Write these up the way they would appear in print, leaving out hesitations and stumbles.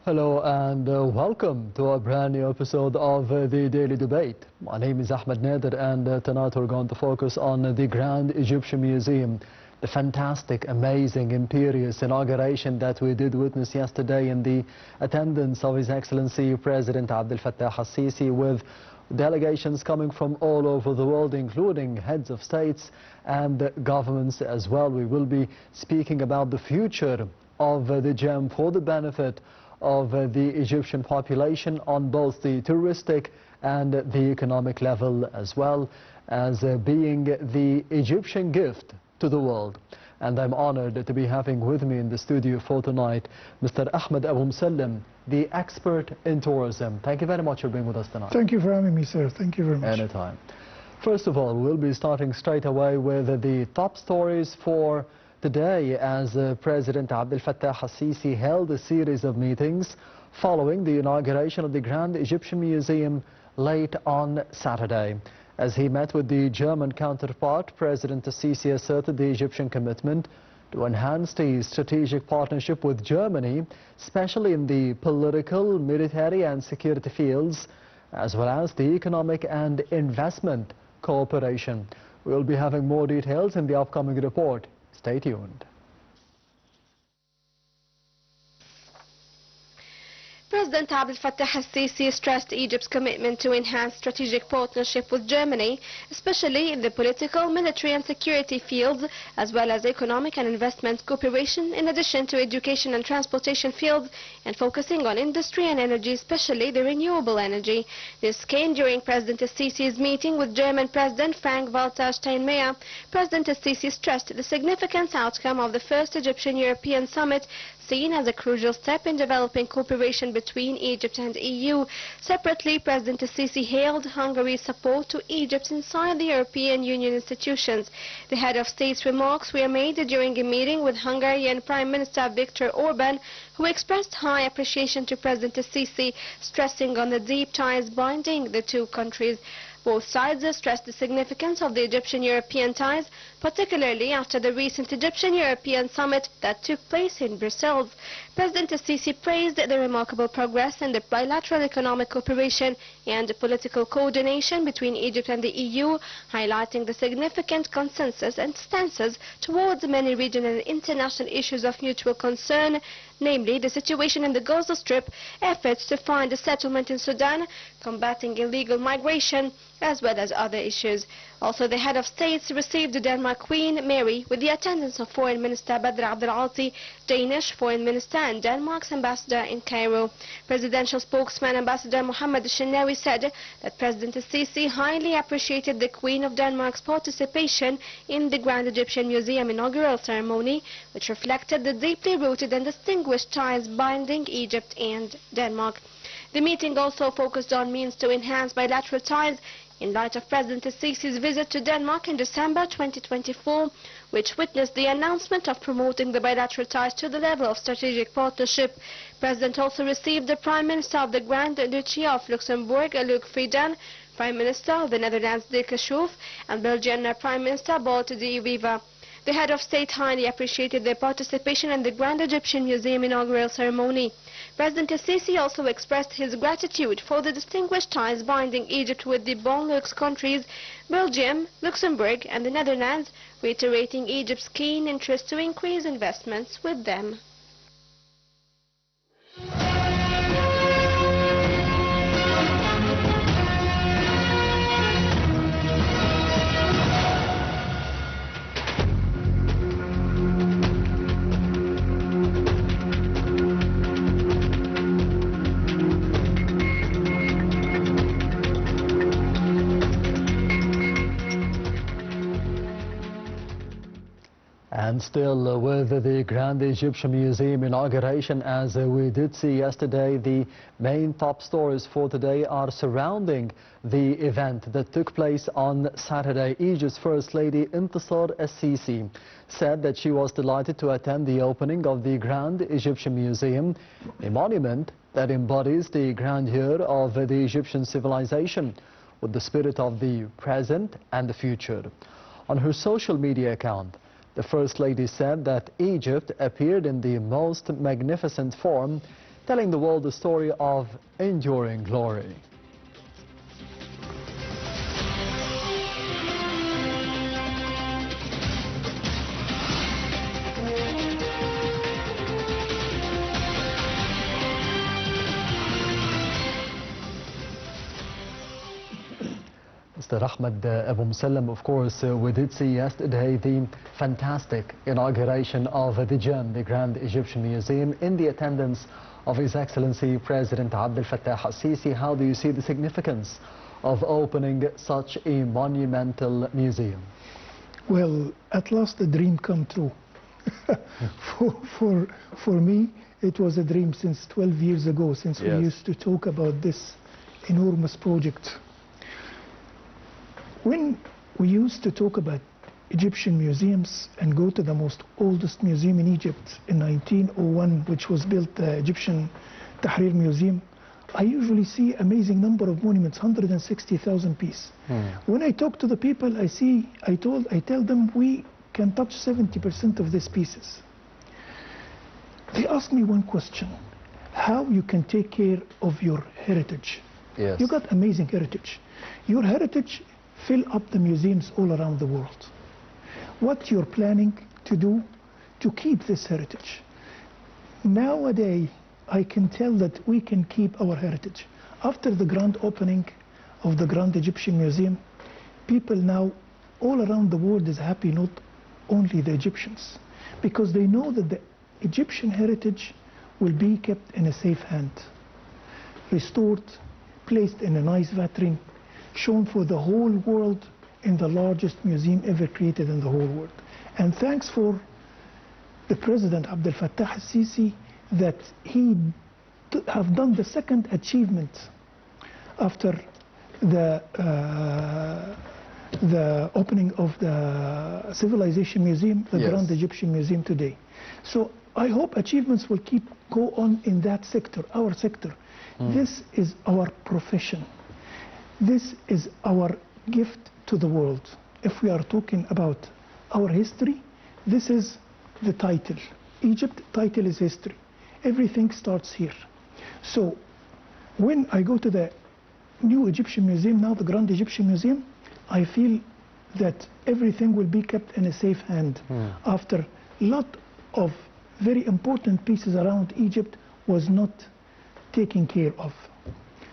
Hello and welcome to a brand new episode of the Daily Debate. My name is Ahmed and tonight we're going to focus on the Grand Egyptian Museum, the fantastic, amazing, imperious inauguration that we did witness yesterday in the attendance of His Excellency President Abdel Fattah al-Sisi, with delegations coming from all over the world, including heads of states and governments as well. We will be speaking about the future of the gem for the benefit of the Egyptian population on both the touristic and the economic level, as well as being the Egyptian gift to the world. And I'm honored to be having with me in the studio for tonight Mr. Ahmed Abu Musalam, the expert in tourism. Thank you very much for being with us tonight. Thank you for having me, sir. Thank you very much. Anytime. First of all, we'll be starting straight away with the top stories for today, as President Abdel Fattah al-Sisi held a series of meetings following the inauguration of the Grand Egyptian Museum late on Saturday. As he met with the German counterpart, President al-Sisi asserted the Egyptian commitment to enhance the strategic partnership with Germany, especially in the political, military and security fields, as well as the economic and investment cooperation. We'll be having more details in the upcoming report. Stay tuned. President Abdel Fattah al-Sisi stressed Egypt's commitment to enhance strategic partnership with Germany, especially in the political, military and security fields, as well as economic and investment cooperation, in addition to education and transportation fields, and focusing on industry and energy, especially the renewable energy. This came during President al-Sisi's meeting with German President Frank-Walter Steinmeier. President al-Sisi stressed the significant outcome of the first Egyptian-European summit, seen as a crucial step in developing cooperation between Egypt and EU. Separately, President al-Sisi hailed Hungary's support to Egypt inside the European Union institutions. The head of state's remarks were made during a meeting with Hungarian Prime Minister Viktor Orban, who expressed high appreciation to President al-Sisi, stressing on the deep ties binding the two countries. Both sides stressed the significance of the Egyptian-European ties, particularly after the recent Egyptian-European summit that took place in Brussels. President al-Sisi praised the remarkable progress in the bilateral economic cooperation and political coordination between Egypt and the EU, highlighting the significant consensus and stances towards many regional and international issues of mutual concern, namely the situation in the Gaza Strip, efforts to find a settlement in Sudan, combating illegal migration, as well as other issues. Also, the head of states received the Denmark Queen Mary with the attendance of Foreign Minister Badr Abdelati, Danish Foreign Minister and Denmark's ambassador in Cairo. Presidential spokesman Ambassador Mohammed Shenawi said that President al-Sisi highly appreciated the Queen of Denmark's participation in the Grand Egyptian Museum inaugural ceremony, which reflected the deeply rooted and distinguished ties binding Egypt and Denmark. The meeting also focused on means to enhance bilateral ties in light of President al-Sisi's visit to Denmark in December 2024, which witnessed the announcement of promoting the bilateral ties to the level of strategic partnership. President also received the Prime Minister of the Grand Duchy of Luxembourg, Luc Frieden, Prime Minister of the Netherlands, Dirk Schoof, and Belgian Prime Minister Bart de Wever. The head of state highly appreciated their participation in the Grand Egyptian Museum inaugural ceremony. President al-Sisi also expressed his gratitude for the distinguished ties binding Egypt with the Benelux countries, Belgium, Luxembourg and the Netherlands, reiterating Egypt's keen interest to increase investments with them. And still with the Grand Egyptian Museum inauguration, as we did see yesterday, the main top stories for today are surrounding the event that took place on Saturday. Egypt's First Lady Intisar al-Sisi said that she was delighted to attend the opening of the Grand Egyptian Museum, a monument that embodies the grandeur of the Egyptian civilization with the spirit of the present and the future. On her social media account, the First Lady said that Egypt appeared in the most magnificent form telling the world the story of enduring glory. Mr. Ahmed Abu Musalam, of course, we did see yesterday the fantastic inauguration of the GEM, the Grand Egyptian Museum, in the attendance of His Excellency President Abdel Fattah al-Sisi. How do you see the significance of opening such a monumental museum? Well, at last the dream come true. for me, it was a dream since 12 years ago, since we used to talk about this enormous project. When we used to talk about Egyptian museums and go to the most oldest museum in Egypt in 1901, which was built, the Egyptian Tahrir Museum, I usually see amazing number of monuments, 160,000 pieces. When I talk to the people, I tell them we can touch 70% of these pieces. They ask me one question: how you can take care of your heritage? Yes. You got amazing heritage. Your heritage fill up the museums all around the world. What you're planning to do to keep this heritage? Nowadays, I can tell that we can keep our heritage. After the grand opening of the Grand Egyptian Museum, people now all around the world is happy, not only the Egyptians, because they know that the Egyptian heritage will be kept in a safe hand, restored, placed in a nice vitrine, shown for the whole world in the largest museum ever created in the whole world. And thanks for the President Abdel Fattah al-Sisi that he have done the second achievement after the opening of the Civilization Museum, the Grand Egyptian Museum today. So I hope achievements will go on in that sector, our sector. This is our profession. This is our gift to the world. If we are talking about our history, this is the title. Egypt title is history. Everything starts here. So when I go to the new Egyptian Museum, now the Grand Egyptian Museum, I feel that everything will be kept in a safe hand after a lot of very important pieces around Egypt was not taken care of.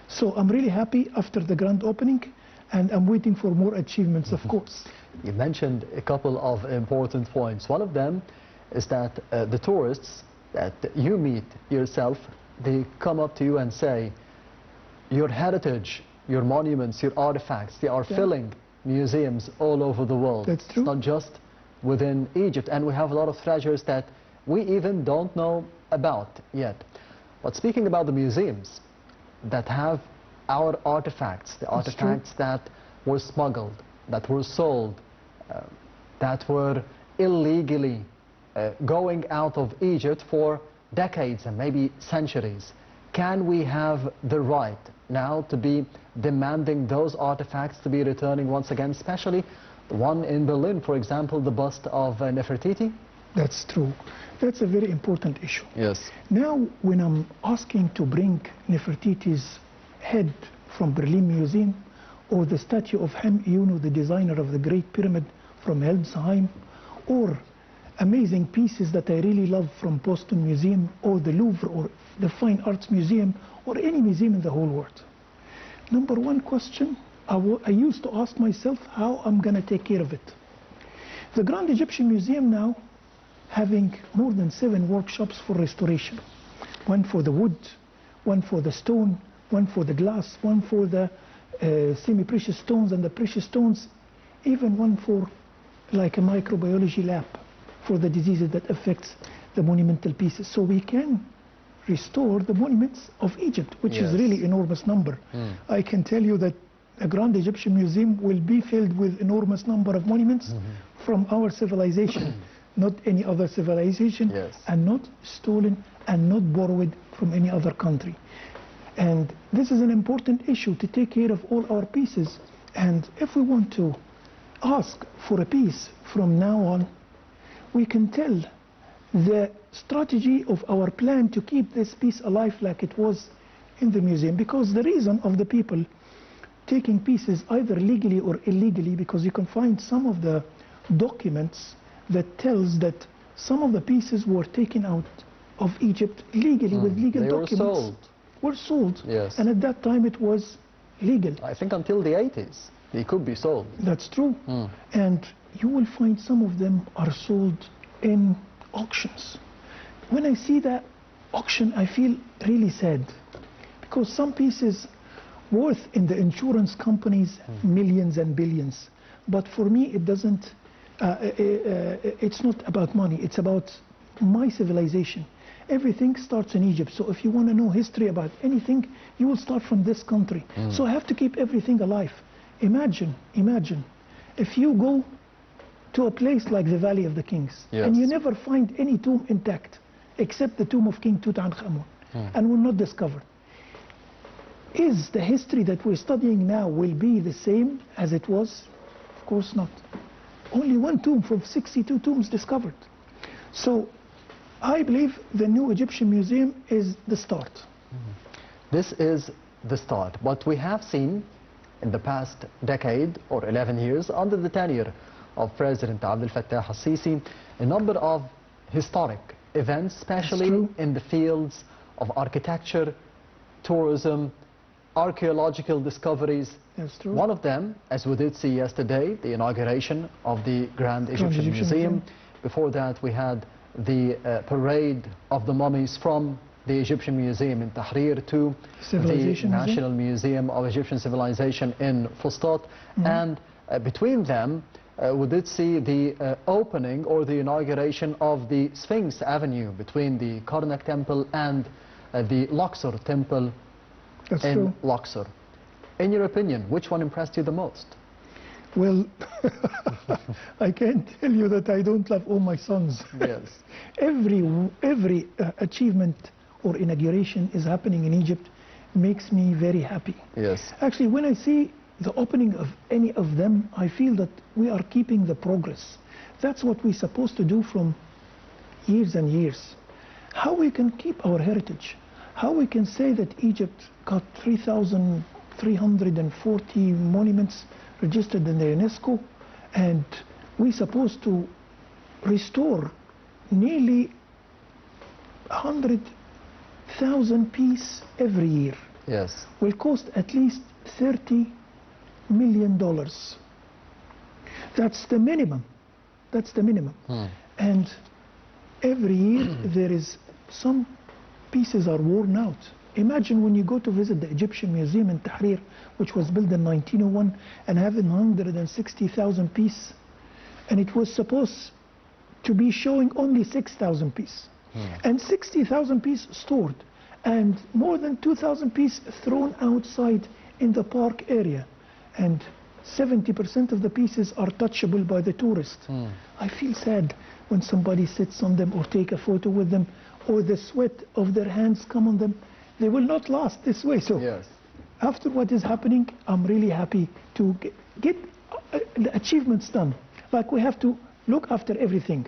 So I'm really happy after the grand opening, and I'm waiting for more achievements, of course. You mentioned a couple of important points. One of them is that the tourists that you meet yourself, they come up to you and say, your heritage, your monuments, your artifacts, they are filling museums all over the world. That's true. It's not just within Egypt, and we have a lot of treasures that we even don't know about yet. But speaking about the museums that have our artifacts, the artifacts that were smuggled, that were sold, that were illegally going out of Egypt for decades and maybe centuries. Can we have the right now to be demanding those artifacts to be returning once again, especially the one in Berlin, for example, the bust of Nefertiti? That's true. That's a very important issue. Yes. Now, when I'm asking to bring Nefertiti's head from Berlin Museum, or the statue of Ham-Eunu, the designer of the Great Pyramid from Hildesheim, or amazing pieces that I really love from Boston Museum, or the Louvre, or the Fine Arts Museum, or any museum in the whole world. Number one question I used to ask myself, how I'm going to take care of it. The Grand Egyptian Museum now having more than 7 workshops for restoration. One for the wood, one for the stone, one for the glass, one for the semi-precious stones and the precious stones, even one for like a microbiology lab for the diseases that affects the monumental pieces. So we can restore the monuments of Egypt, which is really enormous number. I can tell you that a Grand Egyptian Museum will be filled with enormous number of monuments from our civilization, not any other civilization, and not stolen and not borrowed from any other country. And this is an important issue to take care of all our pieces. And if we want to ask for a piece from now on, we can tell the strategy of our plan to keep this piece alive like it was in the museum. Because the reason of the people taking pieces either legally or illegally, because you can find some of the documents that tells that some of the pieces were taken out of Egypt legally with legal documents. Were sold. Yes. And at that time it was legal. I think until the 80s they could be sold. That's true. And you will find some of them are sold in auctions. When I see that auction, I feel really sad, because some pieces worth in the insurance companies millions and billions. But for me, it doesn't, it's not about money, it's about my civilization. Everything starts in Egypt. So if you want to know history about anything, you will start from this country. So I have to keep everything alive. Imagine if you go to a place like the Valley of the Kings, and you never find any tomb intact except the tomb of King Tutankhamun, and will not discover. Is the history that we're studying now will be the same as it was? Of course not. Only one tomb from 62 tombs discovered. So I believe the new Egyptian Museum is the start. This is the start. But we have seen in the past decade or 11 years, under the tenure of President Abdel Fattah al-Sisi, a number of historic events, especially in the fields of architecture, tourism, archaeological discoveries. That's true. One of them, as we did see yesterday, the inauguration of the Grand Egyptian Museum. Before that, we had the parade of the mummies from the Egyptian Museum in Tahrir to the National Museum of Egyptian Civilization in Fustat. And between them, we did see the opening or the inauguration of the Sphinx Avenue between the Karnak Temple and the Luxor Temple in Luxor. In your opinion, which one impressed you the most? Well, I can't tell you that I don't love all my sons. Yes. Every achievement or inauguration is happening in Egypt makes me very happy. Yes. Actually, when I see the opening of any of them, I feel that we are keeping the progress. That's what we're supposed to do from years and years. How we can keep our heritage, how we can say that Egypt got 3,340 monuments registered in the UNESCO, and we're supposed to restore nearly 100,000 pieces every year. Yes. Will cost at least $30 million. That's the minimum. That's the minimum. And every year there is some pieces are worn out. Imagine when you go to visit the Egyptian Museum in Tahrir, which was built in 1901 and having 160,000 pieces, and it was supposed to be showing only 6,000 pieces, and 60,000 pieces stored, and more than 2,000 pieces thrown outside in the park area, and 70% of the pieces are touchable by the tourists. I feel sad when somebody sits on them or take a photo with them, or the sweat of their hands come on them. They will not last this way. So after what is happening, I'm really happy to get the achievements done. Like we have to look after everything,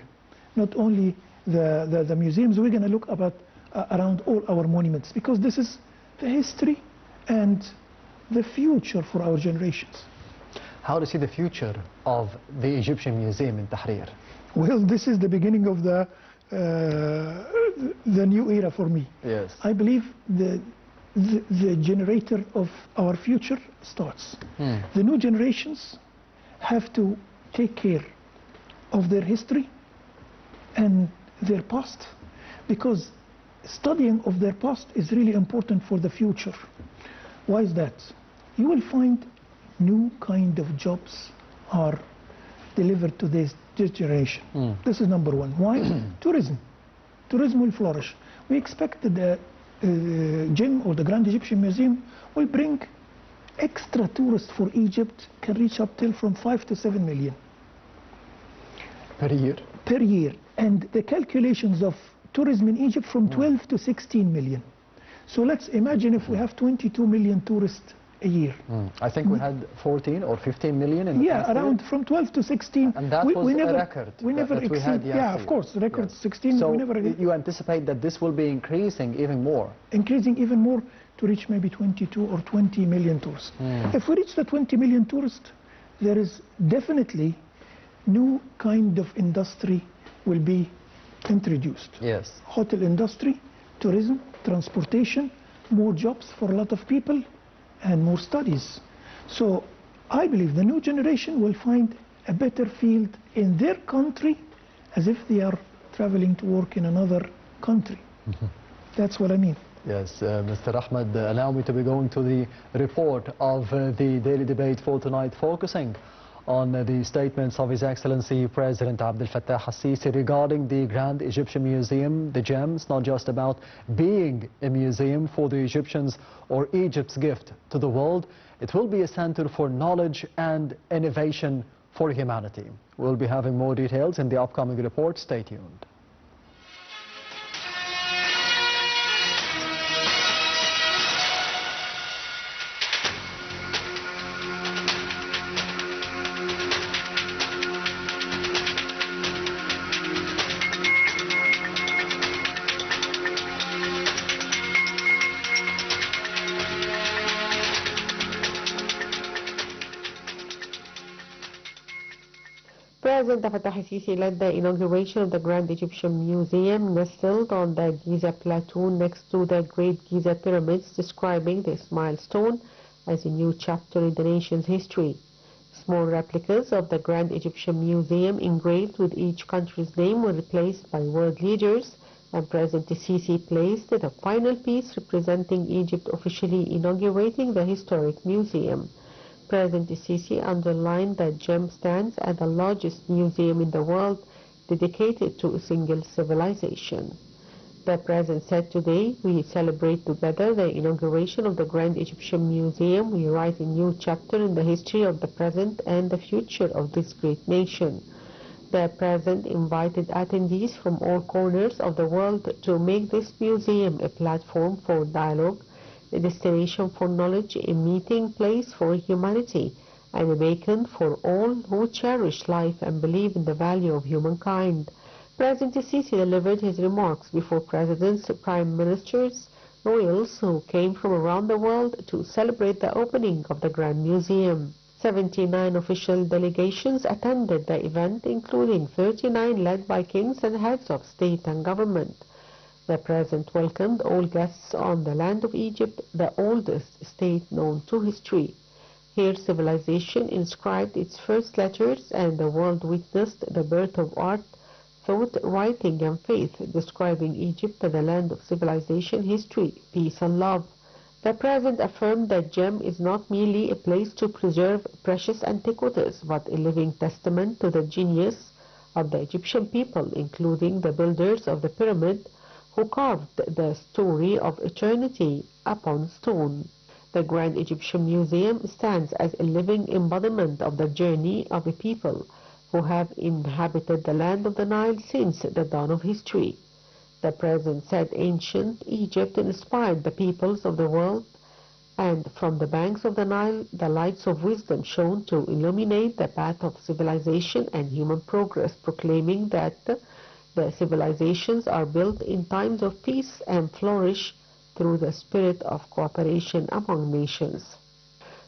not only the museums. We're going to look about around all our monuments, because this is the history and the future for our generations. How do you see the future of the Egyptian Museum in Tahrir? Well, this is the beginning of the new era for me. Yes. I believe the generator of our future starts. The new generations have to take care of their history and their past, because studying of their past is really important for the future. Why is that? You will find new kind of jobs are delivered to this generation. This is number one. Why? Tourism. Tourism will flourish. We expect that the GEM or the Grand Egyptian Museum will bring extra tourists for Egypt, can reach up till from 5 to 7 million. Per year? Per year. And the calculations of tourism in Egypt from 12 to 16 million. So let's imagine if we have 22 million tourists a year. I think we had 14 or 15 million in the past around year. from 12 to 16. And that was a record We never that we had exceed, yeah, of course, record Yes. 16. So we never you anticipate that this will be increasing even more? Increasing even more to reach maybe 22 or 20 million tourists. If we reach the 20 million tourists, there is definitely new kind of industry will be introduced. Yes. Hotel industry, tourism, transportation, more jobs for a lot of people, and more studies. So I believe the new generation will find a better field in their country as if they are traveling to work in another country. That's what I mean. Yes, Mr. Ahmed, allow me to be going to the report of the daily debate for tonight, focusing on the statements of His Excellency President Abdel Fattah al-Sisi regarding the Grand Egyptian Museum, the gems, not just about being a museum for the Egyptians or Egypt's gift to the world. It will be a center for knowledge and innovation for humanity. We'll be having more details in the upcoming report. Stay tuned. President Fattah al-Sisi led the inauguration of the Grand Egyptian Museum nestled on the Giza Plateau next to the Great Giza Pyramids, describing this milestone as a new chapter in the nation's history. Small replicas of the Grand Egyptian Museum engraved with each country's name were replaced by world leaders, and President al-Sisi placed the final piece representing Egypt officially inaugurating the historic museum. President al-Sisi underlined that gem stands as the largest museum in the world dedicated to a single civilization. The President said, "Today we celebrate together the inauguration of the Grand Egyptian Museum. We write a new chapter in the history of the present and the future of this great nation." The President invited attendees from all corners of the world to make this museum a platform for dialogue, a destination for knowledge, a meeting place for humanity, and a beacon for all who cherish life and believe in the value of humankind. President al-Sisi delivered his remarks before presidents, prime ministers, royals who came from around the world to celebrate the opening of the Grand Museum. 79 official delegations attended the event, including 39 led by kings and heads of state and government. The President welcomed all guests on the land of Egypt, the oldest state known to history. Here civilization inscribed its first letters and the world witnessed the birth of art, thought, writing and faith, describing Egypt as the land of civilization, history, peace and love. The President affirmed that GEM is not merely a place to preserve precious antiquities, but a living testament to the genius of the Egyptian people, including the builders of the pyramid, who carved the story of eternity upon stone. The Grand Egyptian Museum stands as a living embodiment of the journey of a people who have inhabited the land of the Nile since the dawn of history. The President said ancient Egypt inspired the peoples of the world, and from the banks of the Nile the lights of wisdom shone to illuminate the path of civilization and human progress, proclaiming that the civilizations are built in times of peace and flourish through the spirit of cooperation among nations.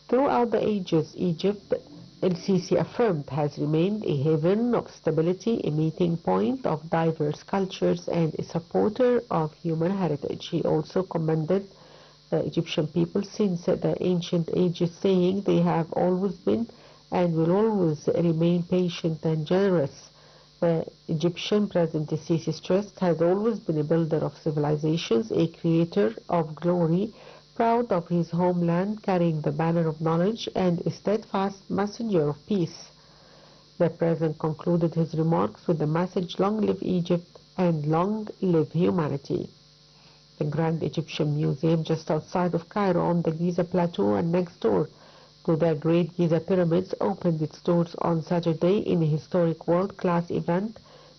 Throughout the ages, Egypt, al-Sisi affirmed, has remained a haven of stability, a meeting point of diverse cultures, and a supporter of human heritage. He also commended the Egyptian people since the ancient ages, saying they have always been and will always remain patient and generous. The Egyptian President al-Sisi stressed has always been a builder of civilizations, a creator of glory, proud of his homeland, carrying the banner of knowledge, and a steadfast messenger of peace. The President concluded his remarks with the message, "Long live Egypt and long live humanity." The Grand Egyptian Museum, just outside of Cairo on the Giza Plateau and next door to the Great Giza Pyramids, opened its doors on Saturday in a historic world-class event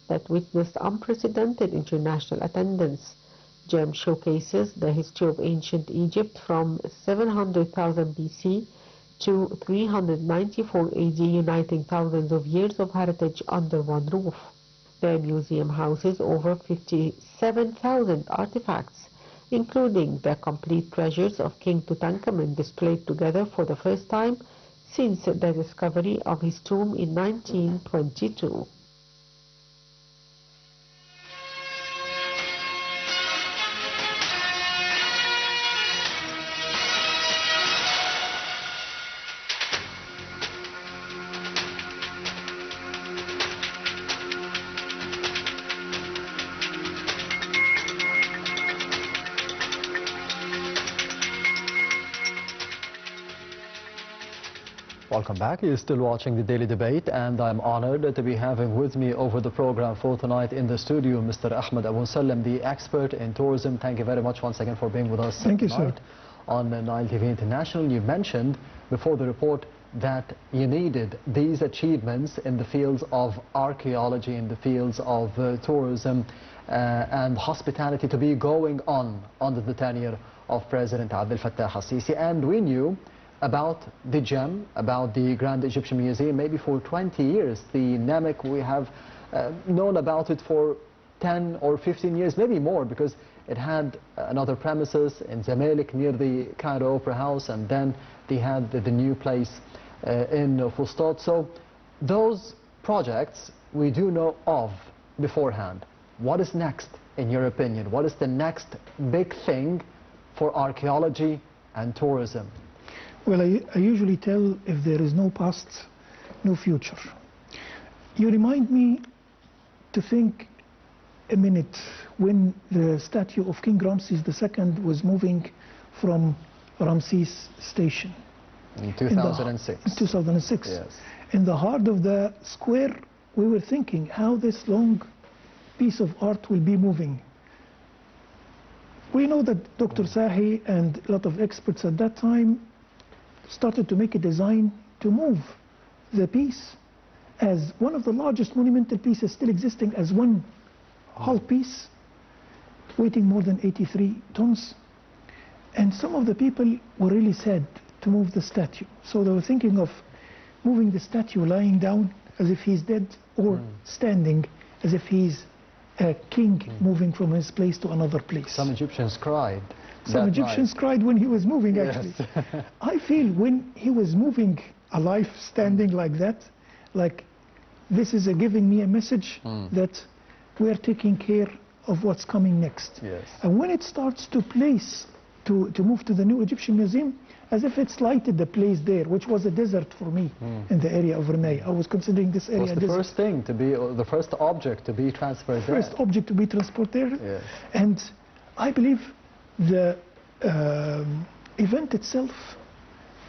that witnessed unprecedented international attendance. gem showcases the history of ancient Egypt from 700,000 BC to 394 AD, uniting thousands of years of heritage under one roof. The museum houses over 57,000 artifacts, including the complete treasures of King Tutankhamun, displayed together for the first time since the discovery of his tomb in 1922. Welcome back. You're still watching the Daily Debate, and I'm honored to be having with me over the program for tonight in the studio Mr. Ahmed Musalam, the expert in tourism. Thank you very much once again for being with us Thank you, sir. On Nile TV International. You mentioned before the report that you needed these achievements in the fields of archaeology, in the fields of tourism and hospitality to be going on under the tenure of President Abdel Fattah al-Sisi, and we knew about the gem, about the Grand Egyptian Museum, maybe for 20 years. The Namek, we have known about it for 10 or 15 years, maybe more, because it had another premises in Zamalek near the Cairo Opera House, and then they had the new place in Fustat. So those projects we do know of beforehand. What is next, in your opinion? What is the next big thing for archaeology and tourism? Well, I usually tell, if there is no past, no future. You remind me to think a minute when the statue of King Ramses II was moving from Ramses Station. In 2006. In 2006. Yes. In the heart of the square, we were thinking how this long piece of art will be moving. We know that Dr. Sahi and a lot of experts at that time started to make a design to move the piece as one of the largest monumental pieces still existing as one whole piece, weighing more than 83 tons. And some of the people were really sad to move the statue. So they were thinking of moving the statue lying down as if he's dead, or standing as if he's a king moving from his place to another place. Some Egyptians cried. Some Egyptians cried when he was moving, actually. Yes. I feel when he was moving alive, standing like that, like this is giving me a message that we're taking care of what's coming next. Yes. And when it starts to place, to move to the new Egyptian Museum, as if it's lighted the place there, which was a desert for me in the area of Ramay. I was considering this area It was the desert. first thing to be, the first object to be transferred there. First object to be transported there. Yes. And I believe the event itself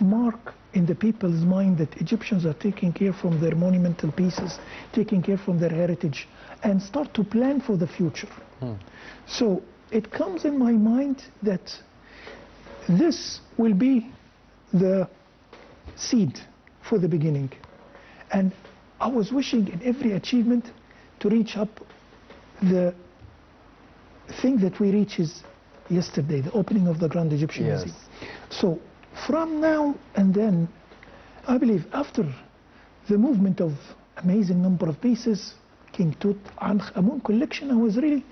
mark in the people's mind that Egyptians are taking care from their monumental pieces, taking care from their heritage, and start to plan for the future. So it comes in my mind that this will be the seed for the beginning. And I was wishing in every achievement to reach up the thing that we reached is yesterday, the opening of the Grand Egyptian Museum. So from now and then, I believe after the movement of amazing number of pieces, King Tutankhamun collection, I was really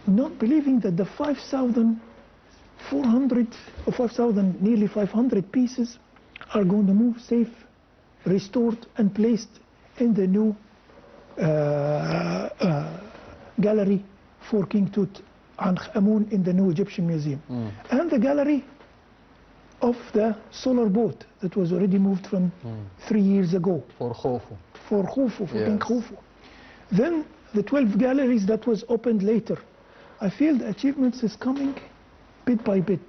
not believing that the 5,400 or 5,000, nearly 500 pieces are going to move safe, restored and placed in the new gallery for King Tutankhamun in the new Egyptian Museum. And the gallery of the solar boat that was already moved from 3 years ago. For Khufu. For Khufu, for King Khufu. Then the 12 galleries that was opened later. I feel the achievements is coming bit by bit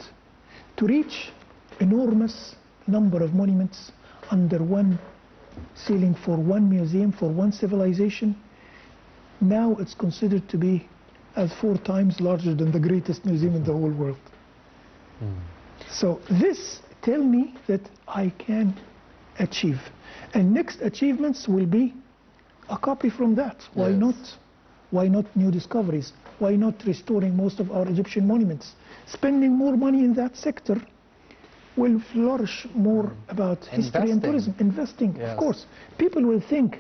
to reach enormous number of monuments under one ceiling for one museum, for one civilization. Now it's considered to be as 4 times larger than the greatest museum in the whole world. So this tell me that I can achieve. And next achievements will be a copy from that. Why not? Why not new discoveries? Why not restoring most of our Egyptian monuments? Spending more money in that sector will flourish more about history and tourism. Investing, yes. Of course. People will think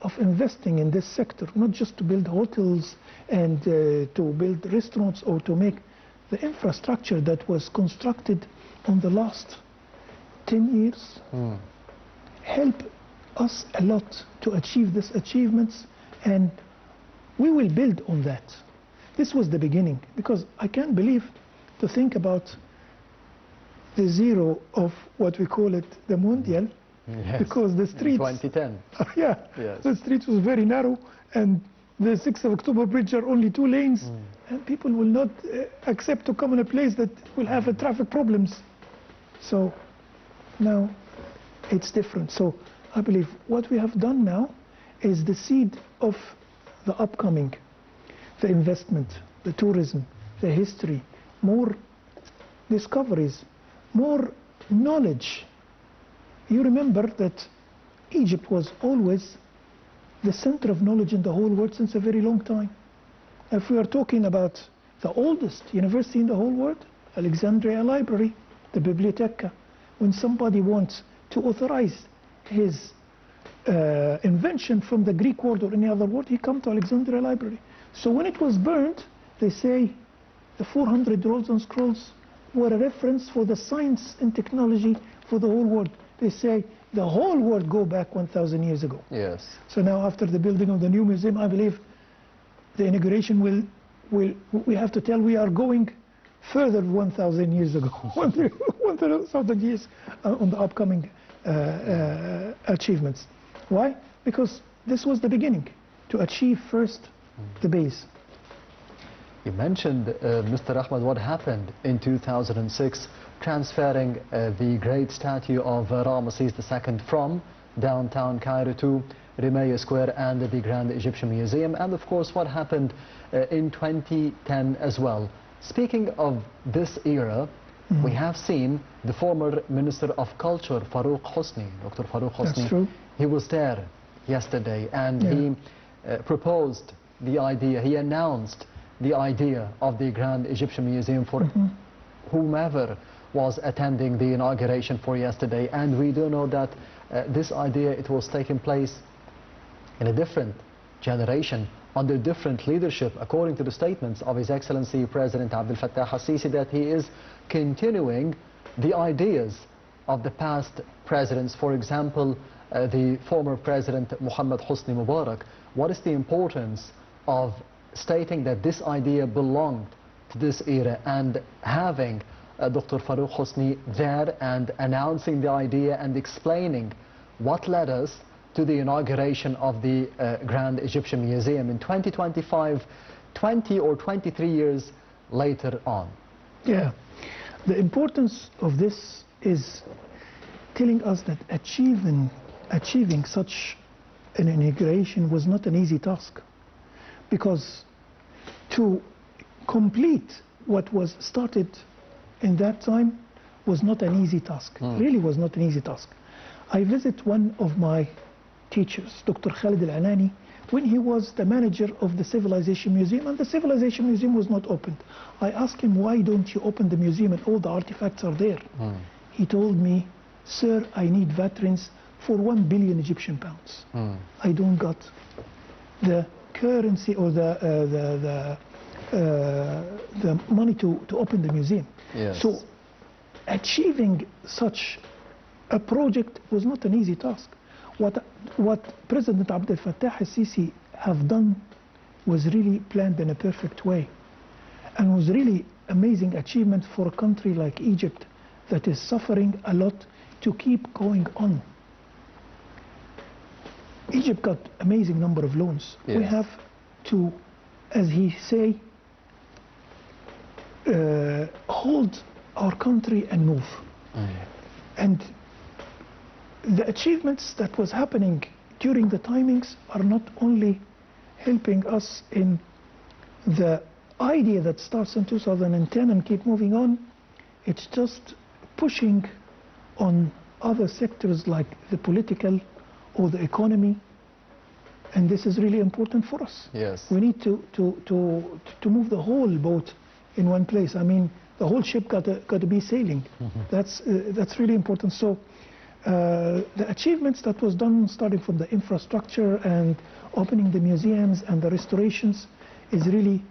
of investing in this sector, not just to build hotels and to build restaurants or to make the infrastructure that was constructed on the last 10 years. Help us a lot to achieve these achievements, and we will build on that. This was the beginning, because I can't believe to think about the zero of what we call it, the Mondial, yes. because the streets... 2010. Yeah, yes. The streets was very narrow, and the 6th of October bridge are only 2 lanes, and people will not accept to come in a place that will have traffic problems. So now it's different. So I believe what we have done now is the seed of the upcoming, the investment, the tourism, the history, more discoveries, more knowledge. You remember that Egypt was always the center of knowledge in the whole world since a very long time. If we are talking about the oldest university in the whole world, Alexandria Library, the Biblioteca, when somebody wants to authorize his invention from the Greek word or any other word, he comes to Alexandria Library. So when it was burned, they say the 400 rolls and scrolls were a reference for the science and technology for the whole world. They say the whole world go back 1,000 years ago. Yes. So now after the building of the new museum, I believe the inauguration we have to tell we are going further 1,000 years ago, 1,000 years on the upcoming achievements. Why? Because this was the beginning, to achieve first the base. You mentioned, Mr. Ahmed, what happened in 2006, transferring the great statue of Ramesses II from downtown Cairo to Rimaya Square and the Grand Egyptian Museum, and of course what happened in 2010 as well. Speaking of this era, we have seen the former Minister of Culture, Farouk Hosni, Dr. Farouk Hosni. That's true. He was there yesterday, and he proposed the idea, he announced the idea of the Grand Egyptian Museum for whomever was attending the inauguration for yesterday. And we do know that this idea, it was taking place in a different generation, under different leadership, according to the statements of His Excellency President Abdel Fattah al-Sisi, that he is continuing the ideas of the past presidents. For example, the former President Mohammed Hosni Mubarak. What is the importance of stating that this idea belonged to this era and having Dr. Farouk Hosni there and announcing the idea and explaining what led us to the inauguration of the Grand Egyptian Museum in 2025, 20 or 23 years later on? Yeah, the importance of this is telling us that achieving such an inauguration was not an easy task, because to complete what was started in that time was not an easy task, really was not an easy task. I visit one of my teachers, Dr. Khalid Al-Anani, when he was the manager of the Civilization Museum, and the Civilization Museum was not opened. I asked him, why don't you open the museum and all the artifacts are there? He told me, sir, I need veterans for 1 billion Egyptian pounds. I don't got the currency or the money to open the museum. Yes. So achieving such a project was not an easy task. What President Abdel Fattah al-Sisi have done was really planned in a perfect way, and was really amazing achievement for a country like Egypt that is suffering a lot to keep going on. Egypt got amazing number of loans. Yes. We have to, as he say, hold our country and move. And the achievements that was happening during the timings are not only helping us in the idea that starts in 2010 and keep moving on, it's just pushing on other sectors like the political or the economy And this is really important for us. Yes. We need to move the whole boat in one place. I mean, the whole ship got to be sailing. That's really important. So the achievements that was done, starting from the infrastructure and opening the museums and the restorations, is really,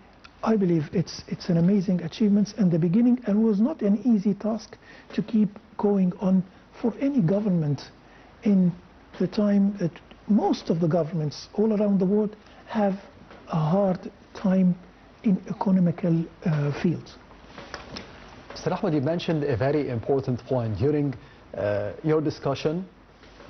I believe, it's an amazing achievements in the beginning, and was not an easy task to keep going on for any government in the time that most of the governments all around the world have a hard time in economical fields. Mr. Ahmed, you mentioned a very important point during your discussion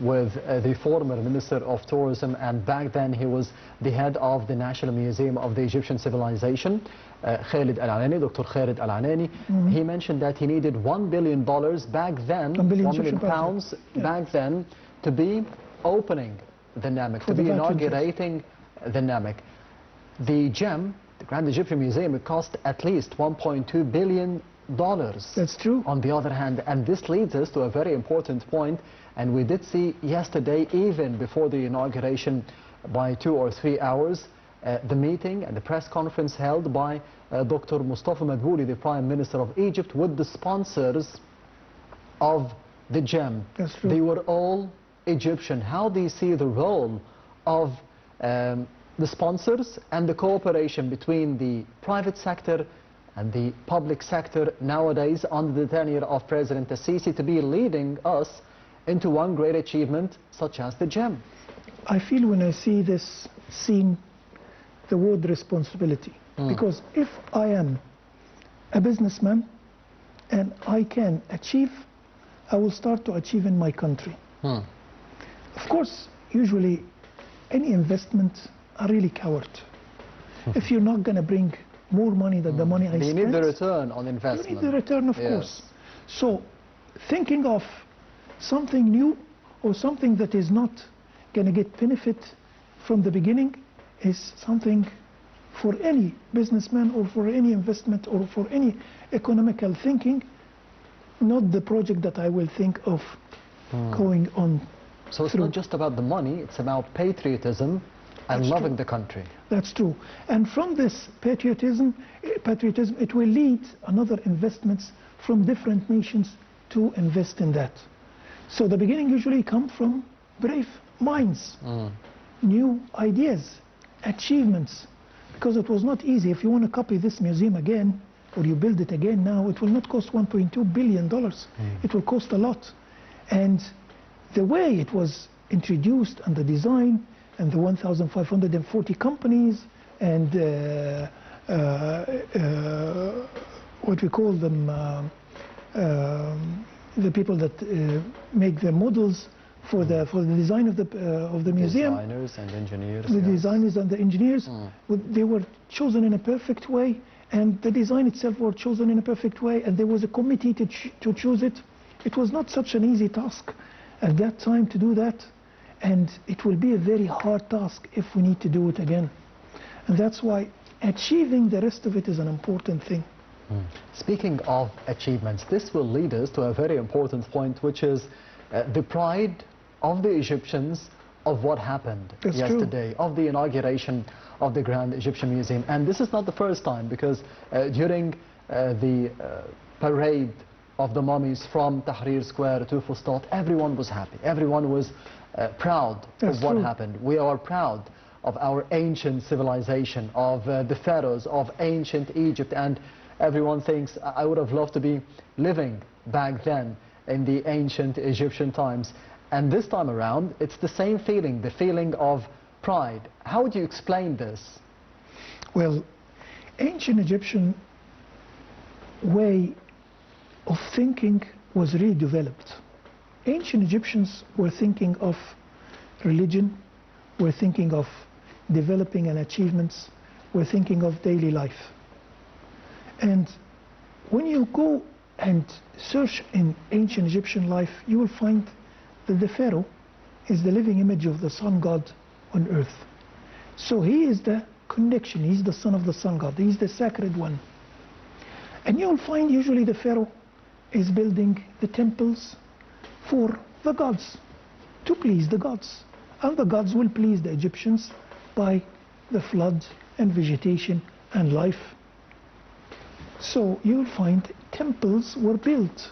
with the former Minister of Tourism, and back then he was the head of the National Museum of the Egyptian Civilization, Khalid Al-Anani, Dr. Khalid Al-Anani. He mentioned that he needed $1 billion back then, £1 billion pounds back then, to be opening the Namek, to be inaugurating the Namek. The gem, the Grand Egyptian Museum, it cost at least $1.2 billion. That's true. On the other hand, and this leads us to a very important point, and we did see yesterday, even before the inauguration by 2 or 3 hours, the meeting and the press conference held by Dr. Mustafa Madbouli, the Prime Minister of Egypt, with the sponsors of the gem. That's true. They were all Egyptian. How do you see the role of the sponsors and the cooperation between the private sector and the public sector nowadays under the tenure of President Al-Sisi to be leading us into one great achievement such as the gem? I feel when I see this scene, the word responsibility. Because if I am a businessman and I can achieve, I will start to achieve in my country. Of course, usually any investments are really coward. If you're not going to bring more money than the money I spent, you need the return on investment. You need the return, of course. So thinking of something new or something that is not going to get benefit from the beginning is something for any businessman or for any investment or for any economical thinking, not the project that I will think of going on. So it's not just about the money, it's about patriotism and loving the country. That's true. And from this patriotism, it will lead another investments from different nations to invest in that. So the beginning usually comes from brave minds, new ideas, achievements, because it was not easy. If you want to copy this museum again, or you build it again now, it will not cost $1.2 billion. It will cost a lot. And the way it was introduced and the design, and the 1,540 companies, and what we call them, the people that make the models for the design of the museum. Designers and engineers. The designers and the engineers, they were chosen in a perfect way, and the design itself were chosen in a perfect way, and there was a committee to choose it. It was not such an easy task at that time to do that. And it will be a very hard task if we need to do it again. And that's why achieving the rest of it is an important thing. Speaking of achievements, this will lead us to a very important point, which is the pride of the Egyptians of what happened yesterday, of the inauguration of the Grand Egyptian Museum. And this is not the first time, because during the parade of the mummies from Tahrir Square to Fustat, everyone was happy. Everyone was proud of what happened. We are proud of our ancient civilization, of the pharaohs of ancient Egypt, and everyone thinks, I would have loved to be living back then in the ancient Egyptian times. And this time around, it's the same feeling, the feeling of pride. How would you explain this? Well, ancient Egyptian way of thinking was really developed. Ancient Egyptians were thinking of religion, were thinking of developing and achievements, were thinking of daily life. And when you go and search in ancient Egyptian life, you will find that the pharaoh is the living image of the sun god on earth. So he is the connection, he's the son of the sun god, he's the sacred one. And you will find usually the pharaoh is building the temples for the gods, to please the gods. And the gods will please the Egyptians by the flood and vegetation and life. So you'll find temples were built.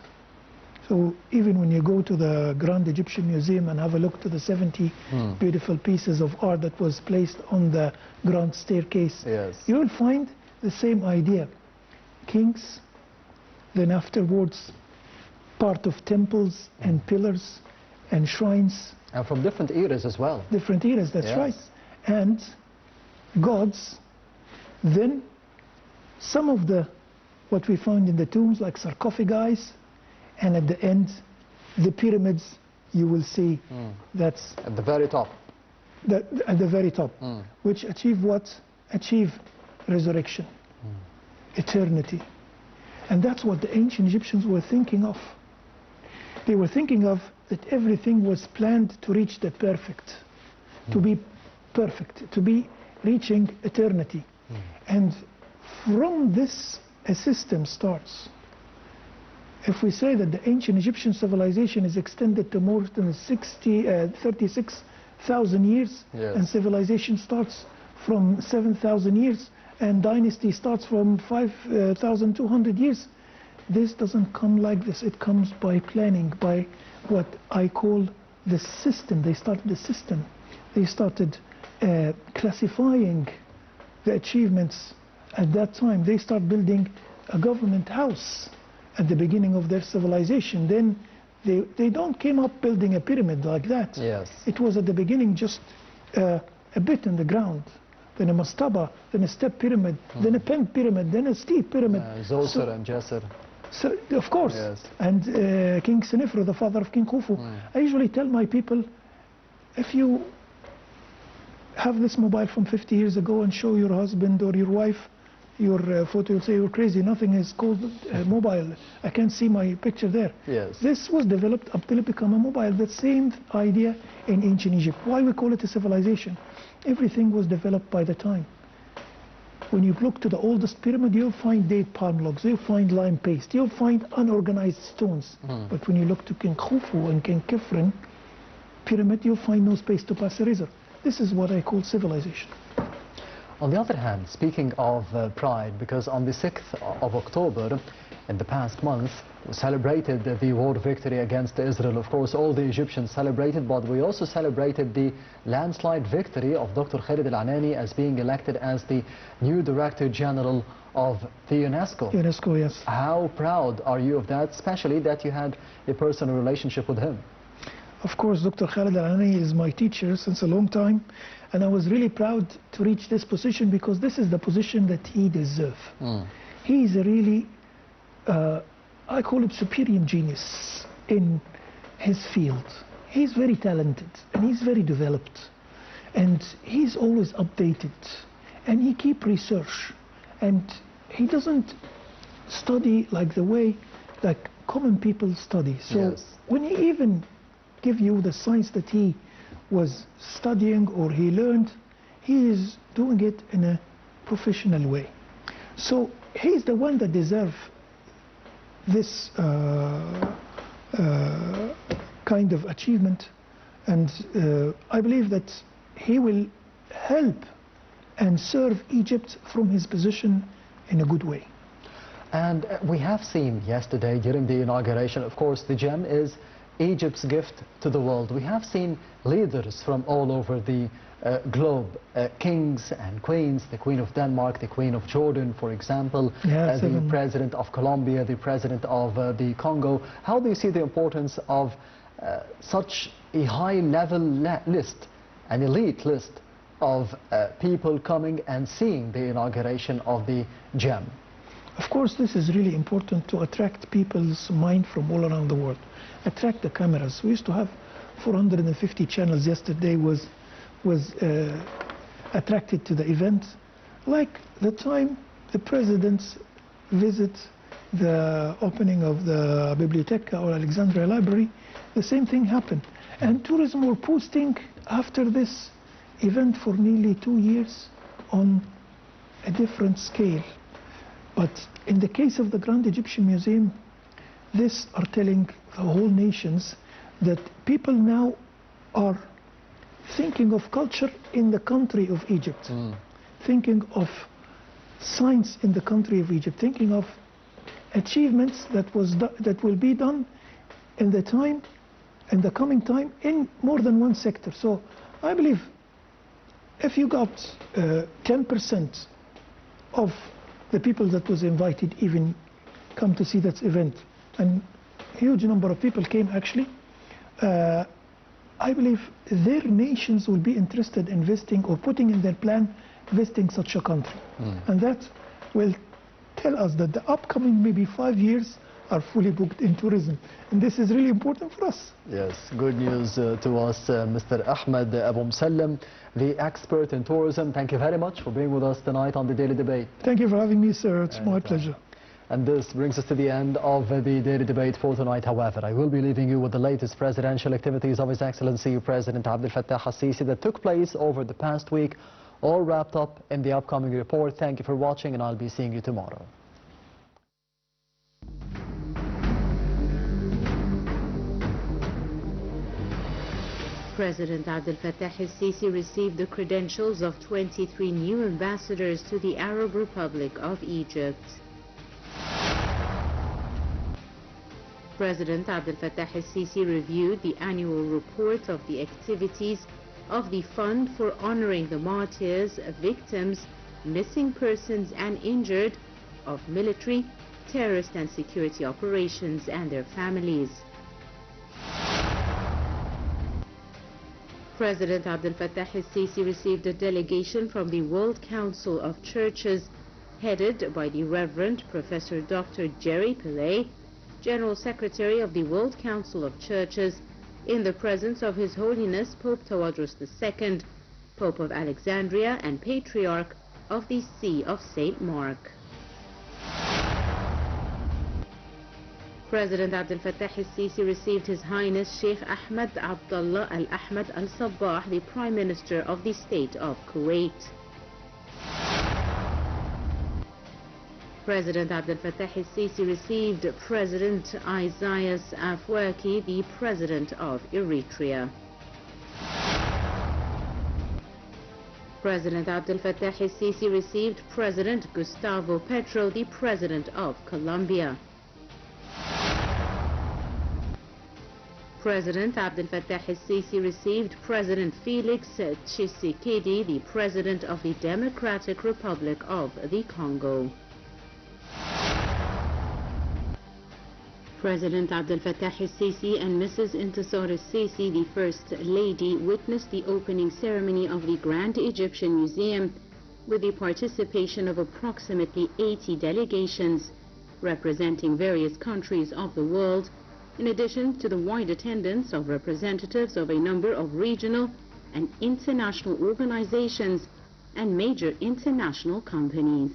So even when you go to the Grand Egyptian Museum and have a look to the 70 beautiful pieces of art that was placed on the grand staircase, Yes. you will find the same idea. Kings, then afterwards part of temples and pillars and shrines. And from different eras as well. Different eras, that's Yes. right. And gods, then some of what we found in the tombs like sarcophagi, and at the end the pyramids, you will see that's At the very top. at the very top, which achieve what? Achieve resurrection, eternity. And that's what the ancient Egyptians were thinking of. They were thinking of that everything was planned to reach the perfect, to be perfect, to be reaching eternity. And from this, a system starts. If we say that the ancient Egyptian civilization is extended to more than 36,000 years, Yes. and civilization starts from 7,000 years, and dynasty starts from 5,200 years, this doesn't come like this. It comes by planning, by what I call the system. They started the system. They started classifying the achievements at that time. They start building a government house at the beginning of their civilization. Then they don't came up building a pyramid like that. Yes. It was at the beginning just a bit in the ground, then a mastaba, then a step pyramid, then a pen pyramid, then a steep pyramid. Zoser and Djesser. So, of course. Yes. And King Senefru, the father of King Khufu. I usually tell my people, if you have this mobile from 50 years ago and show your husband or your wife your photo, you'll say you're crazy. Nothing is called mobile. I can't see my picture there. Yes. This was developed up till it became a mobile. The same idea in ancient Egypt. Why we call it a civilization? Everything was developed by the time. When you look to the oldest pyramid, you'll find date palm logs, you'll find lime paste, you'll find unorganized stones. But when you look to King Khufu and King Khifren pyramid, you'll find no space to pass a razor. This is what I call civilization. On the other hand, speaking of pride, because on the 6th of October, in the past month, we celebrated the war victory against Israel. Of course, all the Egyptians celebrated, but we also celebrated the landslide victory of Dr. Khalid Al-Anani as being elected as the new Director General of the UNESCO. UNESCO, yes. How proud are you of that, especially that you had a personal relationship with him? Of course, Dr. Khalid Al-Anani is my teacher since a long time, and I was really proud to reach this position because this is the position that he deserves. He is a really, I call it superior genius in his field. He's very talented and he's very developed, and he's always updated, and he keep research, and he doesn't study like the way that common people study. So Yes. when he even give you the science that he was studying or he learned, he is doing it in a professional way. So he's the one that deserves this kind of achievement, and I believe that he will help and serve Egypt from his position in a good way. And we have seen yesterday during the inauguration, of course, the gem is Egypt's gift to the world. We have seen leaders from all over the globe, kings and queens, the Queen of Denmark, the Queen of Jordan, for example, the President of Colombia, the President of the Congo. How do you see the importance of such a high-level list, an elite list of people coming and seeing the inauguration of the gem? Of course, this is really important to attract people's mind from all around the world. Attract the cameras. We used to have 450 channels yesterday was attracted to the event. Like the time the presidents visit the opening of the Biblioteca or Alexandria Library, the same thing happened. And tourism were posting after this event for nearly 2 years on a different scale. But in the case of the Grand Egyptian Museum, this are telling the whole nations that people now are thinking of culture in the country of Egypt, thinking of science in the country of Egypt, thinking of achievements that will be done in the coming time in more than one sector. So I believe if you got 10% of the people that was invited even come to see that event, and a huge number of people came actually, I believe their nations will be interested in investing or putting in their plan visiting such a country. And that will tell us that the upcoming maybe 5 years are fully booked in tourism. And this is really important for us. Yes, good news to us, Mr. Ahmed Abu Musalam, the expert in tourism. Thank you very much for being with us tonight on the Daily Debate. Thank you for having me, sir. It's my pleasure. And this brings us to the end of the Daily Debate for tonight. However, I will be leaving you with the latest presidential activities of His Excellency President Abdel Fattah al-Sisi that took place over the past week, all wrapped up in the upcoming report. Thank you for watching, and I'll be seeing you tomorrow. President Abdel Fattah al-Sisi received the credentials of 23 new ambassadors to the Arab Republic of Egypt. President Abdel Fattah al-Sisi reviewed the annual report of the activities of the Fund for Honoring the Martyrs, Victims, Missing Persons and Injured of military, terrorist and security operations and their families. President Abdel Fattah al-Sisi received a delegation from the World Council of Churches headed by the Reverend Professor Dr. Jerry Pillay, General Secretary of the World Council of Churches, in the presence of His Holiness Pope Tawadros II, Pope of Alexandria and Patriarch of the See of St. Mark. President Abdel Fattah al-Sisi received His Highness Sheikh Ahmed Abdullah Al-Ahmed Al-Sabbah, the Prime Minister of the State of Kuwait. President Abdel Fattah al-Sisi received President Isaias Afwerki, the President of Eritrea. President Abdel Fattah al-Sisi received President Gustavo Petro, the President of Colombia. President Abdel Fattah al-Sisi received President Felix Tshisekedi, the President of the Democratic Republic of the Congo. President Abdel Fattah al-Sisi and Mrs. Intisar al-Sisi, the First Lady, witnessed the opening ceremony of the Grand Egyptian Museum with the participation of approximately 80 delegations representing various countries of the world, in addition to the wide attendance of representatives of a number of regional and international organizations and major international companies.